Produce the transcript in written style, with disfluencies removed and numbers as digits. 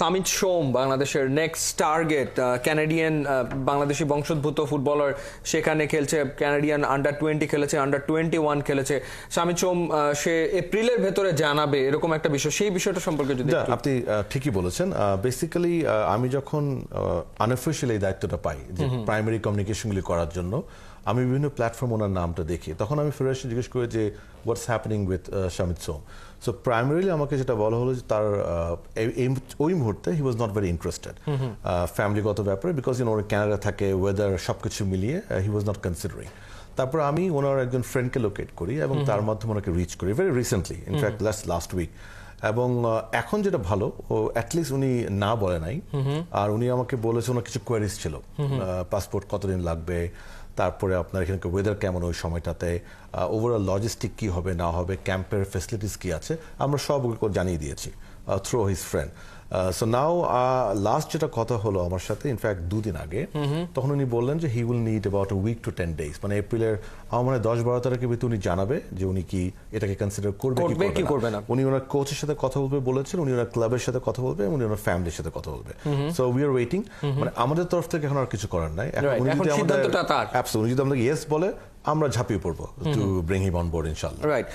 সামিত সোম বাংলাদেশের next target, Canadian Bangladeshi বংশোদ্ভূত footballer সেখানে খেলছে, ক্যানাডিয়ান আন্ডার-20 খেলেছে, আন্ডার-21 খেলেছে। সামিত সোম সে এপ্রিলের ভেতরে জানাবে এরকম একটা বিষয়, সেই বিষয়টা সম্পর্কে যদি আপনি ঠিকই বলেছেন। বেসিক্যালি আমি যখন আনঅফিশিয়ালি এই দায়িত্বটা পাই যে প্রাইমারি কমিউনিকেশনগুলি করার জন্য, আমি বিভিন্ন প্ল্যাটফর্ম ওনার নামটা দেখি, তখন আমি ফেডারেশন জিজ্ঞেস করি যে what's happening with Samit Som. So primarily আমাকে যেটা বলা হলো যে তার ওই মুহূর্তে he was not very interested ফ্যামিলিগত ব্যাপারে, বিকজ ওর ক্যানাডা থাকে, ওয়েদার সব কিছু মিলিয়ে হি ওয়াজ নট কনসিডারিং। তারপর আমি ওনার একজন ফ্রেন্ডকে লোকেট করি এবং তার মাধ্যমে ওনাকে রিচ করি very recently, in fact last week. এবং এখন যেটা ভালো, ও অ্যাটলিস্ট উনি না বলে নাই, আর উনি আমাকে বলেছে ওনার কিছু কোয়ারিজ ছিল, পাসপোর্ট কতদিন লাগবে, তারপরে আপনার এখানে ওয়েদার কেমন ওই সময়টাতে, ওভারঅল লজিস্টিক কি হবে না হবে, ক্যাম্পের ফেসিলিটিস কি আছে, আমরা সব জানিয়ে দিয়েছি through his friend. So now last যেটা কথা হলো আমার সাথে, ইনফ্যাক্ট 2 দিন আগে, তখন উনি বললেন যে he will need about a week to 10 days, মানে এপ্রিলের আমার মানে 10-12 তারিখের ভিতরে উনি জানাবে যে উনি কি এটাকে কনসিডার করবে কি করবে না। উনি ওনার কোচের সাথে কথা বলবে বলেছেন, উনি ওনার ক্লাবের সাথে কথা বলবে, উনি ওনার ফ্যামিলির সাথে কথা বলবে। সো উই আর ওয়েটিং, মানে আমাদের তরফ থেকে এখন আর কিছু করার নাই। এখন উনি যদি আমাদের ইয়েস বলে, আমরা ঝাঁপিয়ে পড়বো to bring him on board ইনশাআল্লাহ। রাইট।